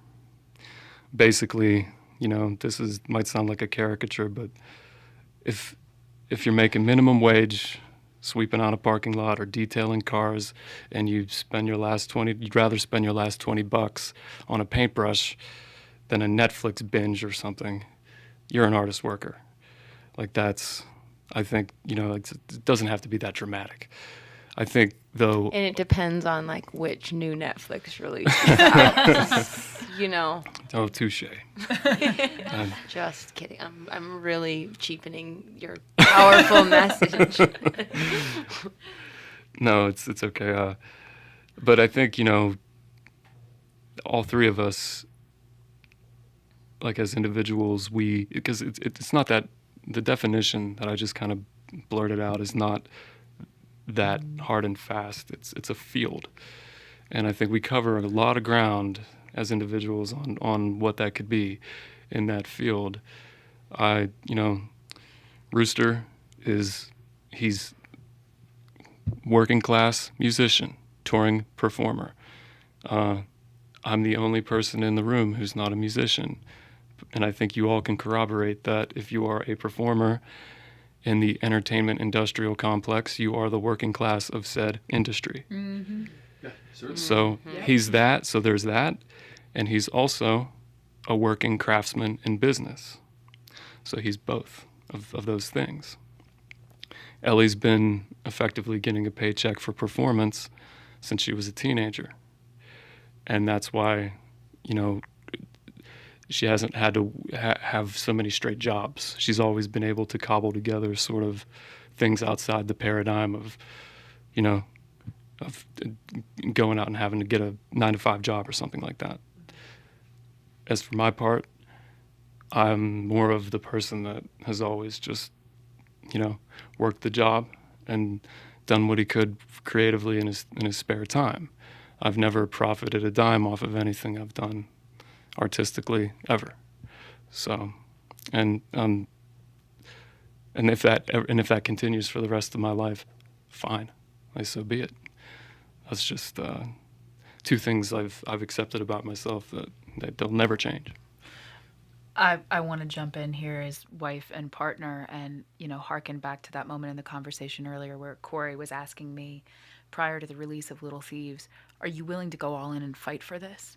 Basically, this might sound like a caricature, but if you're making minimum wage, sweeping out a parking lot or detailing cars, and you'd rather spend your last $20 on a paintbrush than a Netflix binge or something, you're an artist worker. Like I think, it doesn't have to be that dramatic. I think, though. And it depends on like which new Netflix release is out. Oh, touche. Just kidding. I'm really cheapening your powerful message. No, it's okay. But I think, all three of us, like as individuals, because it's not that, the definition that I just kind of blurted out is not that hard and fast. It's a field. And I think we cover a lot of ground as individuals on what that could be in that field. Rooster he's working class musician, touring performer. I'm the only person in the room who's not a musician. And I think you all can corroborate that if you are a performer in the entertainment industrial complex, you are the working class of said industry. Mm-hmm. Yeah, certainly. So he's that, so there's that. And he's also a working craftsman in business. So he's both of those things. Elli's been effectively getting a paycheck for performance since she was a teenager. And that's why, she hasn't had to have so many straight jobs. She's always been able to cobble together sort of things outside the paradigm of going out and having to get a 9-to-5 job or something like that. As for my part, I'm more of the person that has always just, worked the job and done what he could creatively in his spare time. I've never profited a dime off of anything I've done artistically ever. So, and if that continues for the rest of my life, fine, so be it. That's just two things I've accepted about myself that they'll never change. I want to jump in here as wife and partner and, harken back to that moment in the conversation earlier where Corey was asking me prior to the release of Little Thieves, are you willing to go all in and fight for this?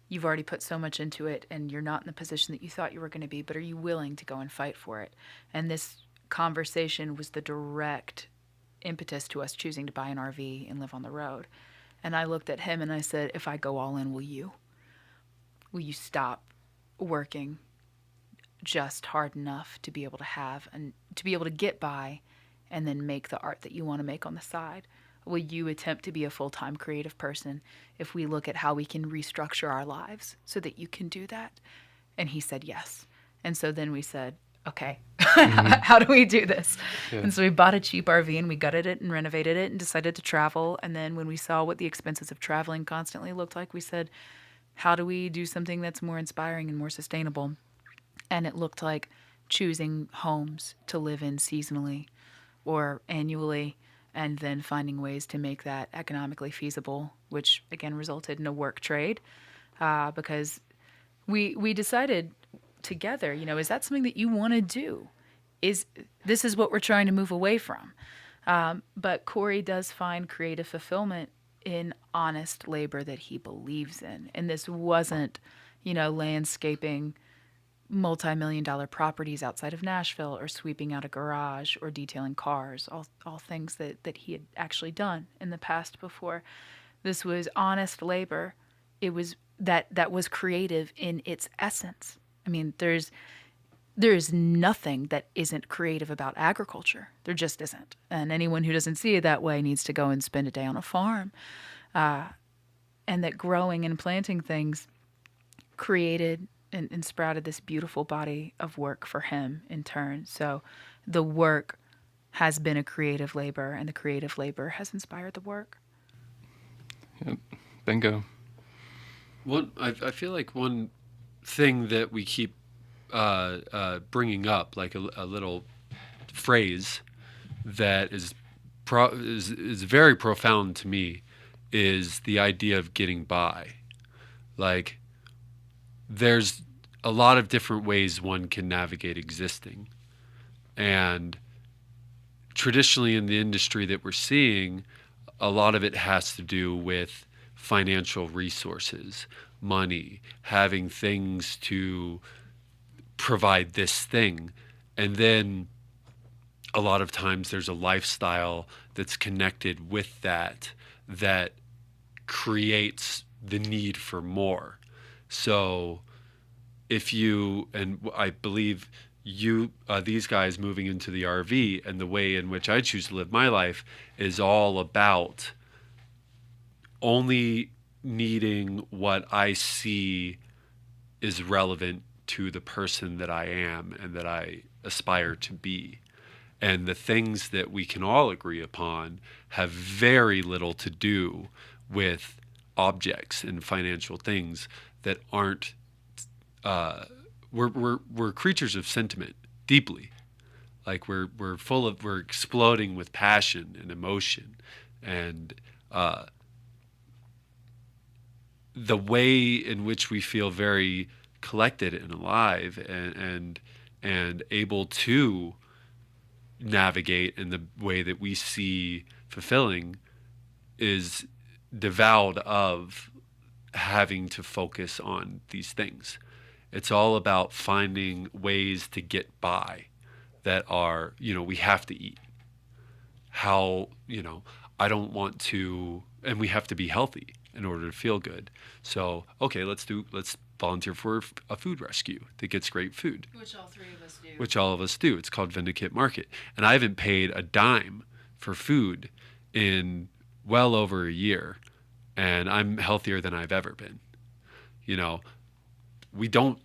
You've already put so much into it and you're not in the position that you thought you were going to be, but are you willing to go and fight for it? And this conversation was the direct impetus to us choosing to buy an RV and live on the road. And I looked at him and I said, if I go all in, will you? Will you stop working just hard enough to be able to have and to be able to get by and then make the art that you want to make on the side? Will you attempt to be a full-time creative person if we look at how we can restructure our lives so that you can do that? And he said yes. And so then we said, okay, how do we do this? Yeah. And so we bought a cheap RV and we gutted it and renovated it and decided to travel. And then when we saw what the expenses of traveling constantly looked like, we said, how do we do something that's more inspiring and more sustainable? And it looked like choosing homes to live in seasonally or annually, and then finding ways to make that economically feasible, which again resulted in a work trade, because we decided together, is that something that you want to do? This is what we're trying to move away from. But Corey does find creative fulfillment in honest labor that he believes in. And this wasn't, landscaping multi-million-dollar properties outside of Nashville or sweeping out a garage or detailing cars, all things that he had actually done in the past before. This was honest labor. It was that was creative in its essence. I mean, there is nothing that isn't creative about agriculture. There just isn't. And anyone who doesn't see it that way needs to go and spend a day on a farm. And that growing and planting things created and sprouted this beautiful body of work for him in turn. So the work has been a creative labor, and the creative labor has inspired the work. Yep. Bingo. I feel like one thing that we keep bringing up, like a little phrase that is very profound to me, is the idea of getting by. Like, there's a lot of different ways one can navigate existing, And traditionally in the industry that we're seeing, a lot of it has to do with financial resources, money, having things to provide this thing. And then a lot of times there's a lifestyle that's connected with that that creates the need for more. So if you, and I believe you, these guys moving into the RV and the way in which I choose to live my life is all about only needing what I see is relevant to the person that I am and that I aspire to be. And the things that we can all agree upon have very little to do with objects and financial things that aren't. We're creatures of sentiment deeply. Like we're exploding with passion and emotion, and the way in which we feel very collected and alive and able to navigate in the way that we see fulfilling is devoid of having to focus on these things. It's all about finding ways to get by that are, we have to eat. How, I don't want to, and we have to be healthy in order to feel good. So, okay, let's volunteer for a food rescue that gets great food. Which all three of us do. Which all of us do. It's called Vindicate Market. And I haven't paid a dime for food in well over a year. And I'm healthier than I've ever been. We don't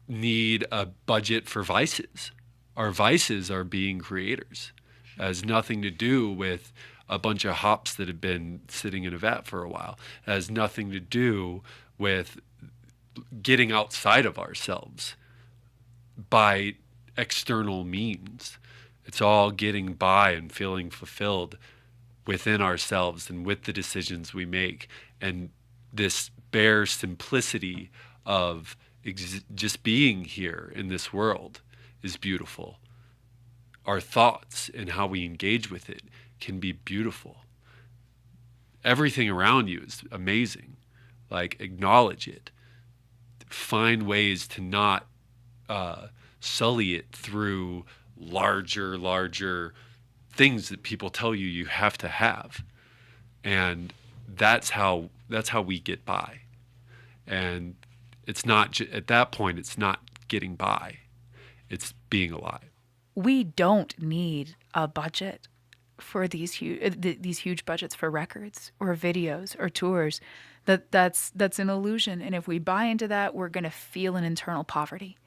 need a budget for vices. Our vices are being creators. It has nothing to do with a bunch of hops that have been sitting in a vat for a while. It has nothing to do with getting outside of ourselves by external means. It's all getting by and feeling fulfilled within ourselves and with the decisions we make. And this bare simplicity of just being here in this world is beautiful. Our thoughts and how we engage with it can be beautiful. Everything around you is amazing. Like, acknowledge it. Find ways to not sully it through larger things that people tell you have to have. And that's how we get by. And it's not, at that point, it's not getting by. It's being alive. We don't need a budget for these huge budgets for records or videos or tours. That's an illusion. And if we buy into that, we're going to feel an internal poverty.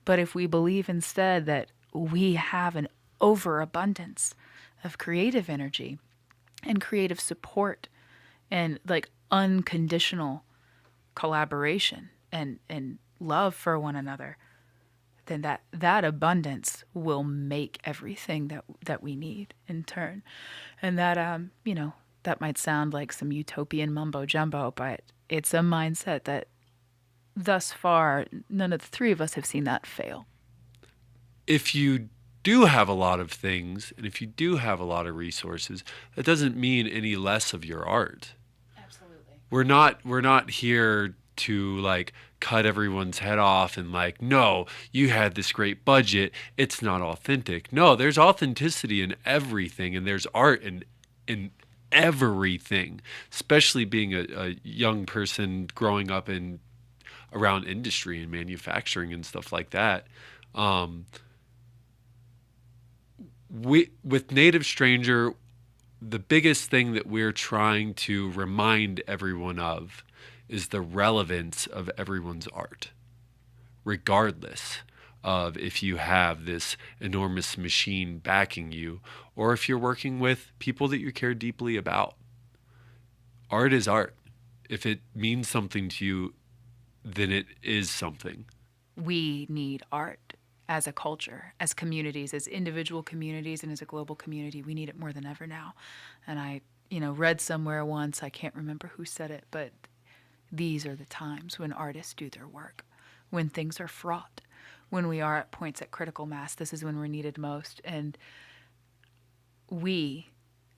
But if we believe instead that we have an overabundance of creative energy and creative support and like unconditional collaboration and love for one another, then that abundance will make everything that we need in turn. And that that might sound like some utopian mumbo jumbo, but it's a mindset that thus far none of the three of us have seen that fail. If you do have a lot of things and if you do have a lot of resources, that doesn't mean any less of your art. Absolutely. We're not here to like cut everyone's head off and like, no, you had this great budget, it's not authentic. No, there's authenticity in everything, and there's art in everything, especially being a young person growing up around industry and manufacturing and stuff like that. With Native Stranger, the biggest thing that we're trying to remind everyone of is the relevance of everyone's art, regardless of if you have this enormous machine backing you or if you're working with people that you care deeply about. Art is art. If it means something to you, then it is something. We need art as a culture, as communities, as individual communities, and as a global community. We need it more than ever now. And I, read somewhere once, I can't remember who said it, but these are the times when artists do their work, when things are fraught, when we are at points at critical mass. This is when we're needed most. And we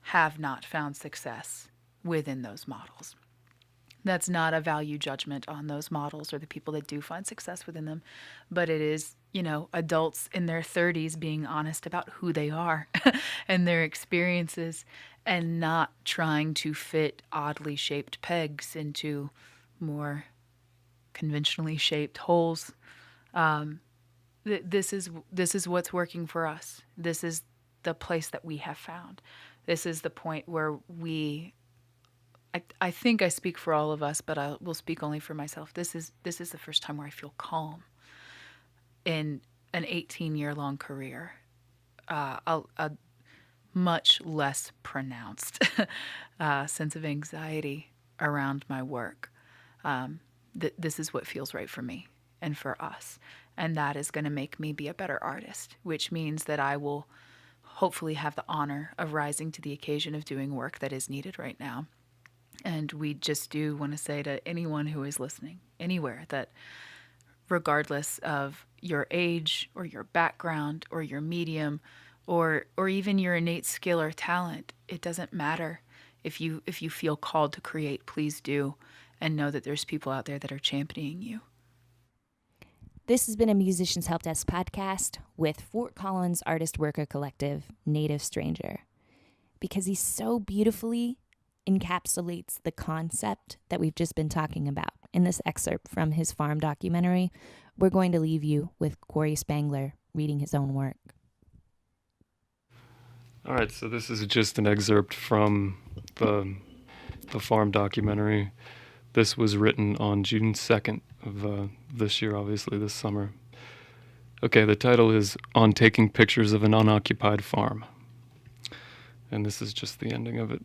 have not found success within those models. That's not a value judgment on those models or the people that do find success within them, but it is, adults in their 30s being honest about who they are and their experiences, and not trying to fit oddly shaped pegs into more conventionally shaped holes. This is what's working for us. This is the place that we have found. This is the point where I think I speak for all of us, but I will speak only for myself. This is the first time where I feel calm in an 18-year-long career. A much less pronounced sense of anxiety around my work. This is what feels right for me and for us. And that is going to make me be a better artist, which means that I will hopefully have the honor of rising to the occasion of doing work that is needed right now. And we just do want to say to anyone who is listening, anywhere, that regardless of your age or your background or your medium or even your innate skill or talent, it doesn't matter. If you feel called to create, please do, and know that there's people out there that are championing you. This has been a Musicians Help Desk podcast with Fort Collins Artist Worker Collective, Native Stranger. Because he so beautifully encapsulates the concept that we've just been talking about in this excerpt from his farm documentary, we're going to leave you with Corey Spangler reading his own work. All right, so this is just an excerpt from the farm documentary. This was written on June 2nd of this year, obviously this summer. Okay, the title is On Taking Pictures of an Unoccupied Farm. And this is just the ending of it.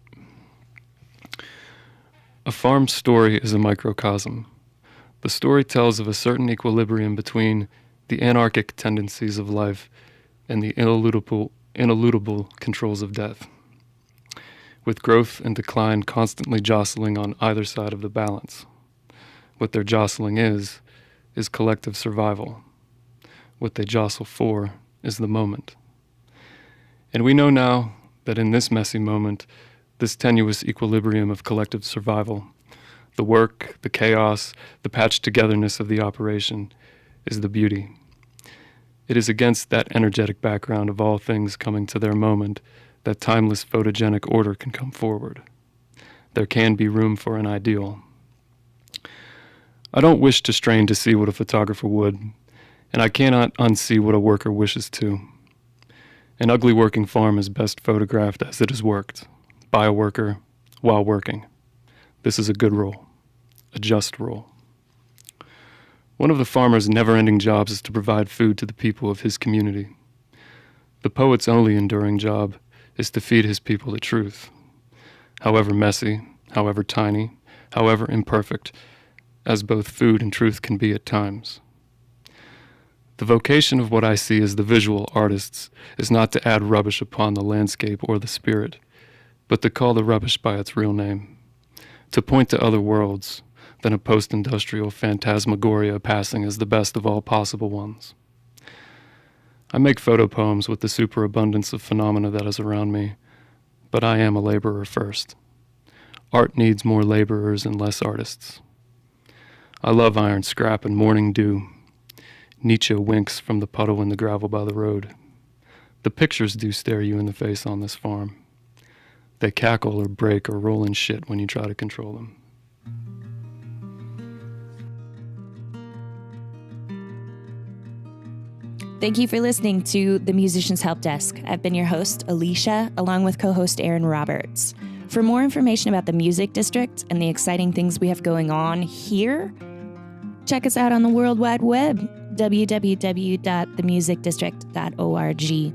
A farm story is a microcosm. The story tells of a certain equilibrium between the anarchic tendencies of life and the ineludible controls of death, with growth and decline constantly jostling on either side of the balance. What their jostling is collective survival. What they jostle for is the moment. And we know now that in this messy moment, this tenuous equilibrium of collective survival, the work, the chaos, the patched togetherness of the operation, is the beauty. It is against that energetic background of all things coming to their moment that timeless photogenic order can come forward. There can be room for an ideal. I don't wish to strain to see what a photographer would, and I cannot unsee what a worker wishes to. An ugly working farm is best photographed as it is worked, by a worker, while working. This is a good rule, a just rule. One of the farmer's never-ending jobs is to provide food to the people of his community. The poet's only enduring job is to feed his people the truth, however messy, however tiny, however imperfect, as both food and truth can be at times. The vocation of what I see as the visual artists is not to add rubbish upon the landscape or the spirit, but to call the rubbish by its real name, to point to other worlds than a post-industrial phantasmagoria passing as the best of all possible ones. I make photo poems with the superabundance of phenomena that is around me, but I am a laborer first. Art needs more laborers and less artists. I love iron scrap and morning dew. Nietzsche winks from the puddle in the gravel by the road. The pictures do stare you in the face on this farm. They cackle or break or roll in shit when you try to control them. Thank you for listening to the Musicians Help Desk. I've been your host, Alicia, along with co-host Aaron Roberts. For more information about the Music District and the exciting things we have going on here, check us out on the World Wide Web, www.themusicdistrict.org.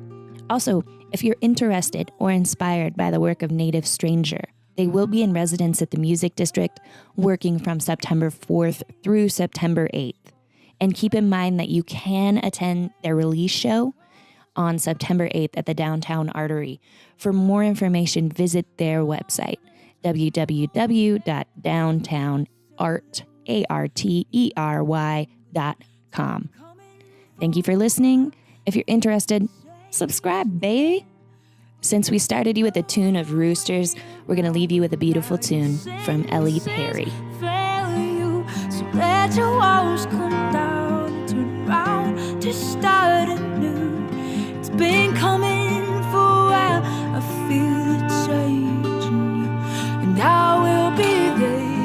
Also, if you're interested or inspired by the work of Native Stranger, they will be in residence at the Music District working from September 4th through September 8th. And keep in mind that you can attend their release show on September 8th at the Downtown Artery. For more information, visit their website, www.downtownartery.com. Thank you for listening. If you're interested, subscribe, baby. Since we started you with a tune of roosters, we're going to leave you with a beautiful tune from Elli Perry. So let your walls come down and turn around to start anew. It's been coming for a while. I feel the change in you, and I will be there.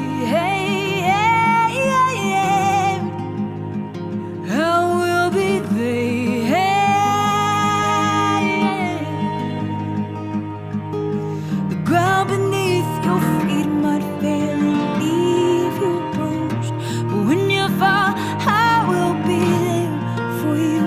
I will be there. The ground beneath your feet might fail and leave you bruised, but when you fall, I will be there for you.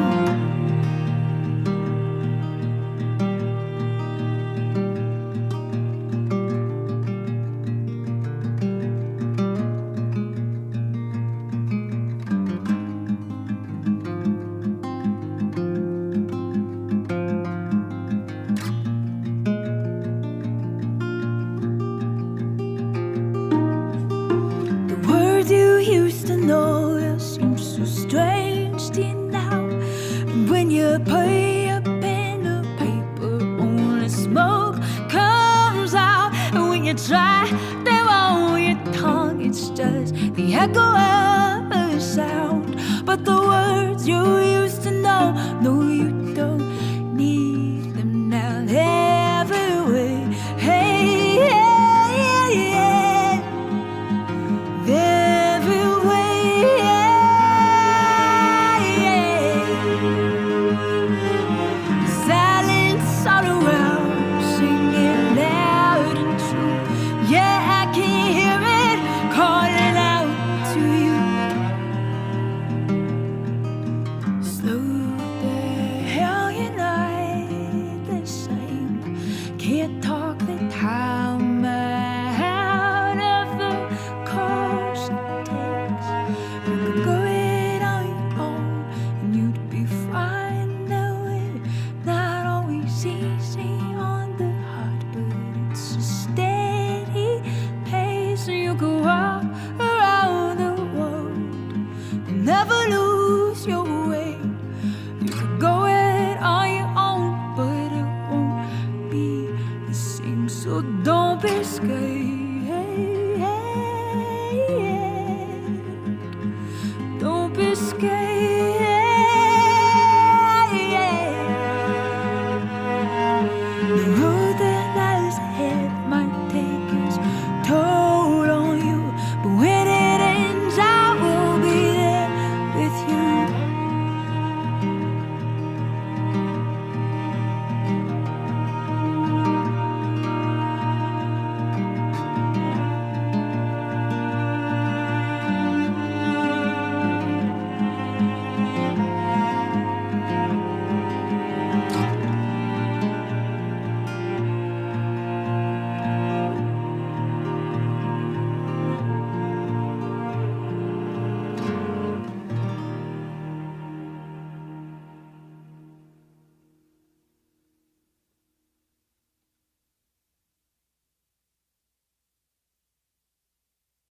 The words you used to know seem so strange to you now. And when you put your pen to paper, only smoke comes out. And when you try them on your tongue, it's just the echo of a sound. But the words you used to know, no, you don't need them now. Everywhere, hey, yeah, yeah. Everywhere, yeah. Silence all around, singing loud and true. Yeah, I can hear it calling out to you. Slow down, you're not the same. Can't talk the time out of the course it takes. You could go it on your own, and you'd be fine. No, it's not always easy on the heart, but it's a steady pace. You could walk around the world and never lose your way. You could go it on your own, but it won't be the same. So don't be scared.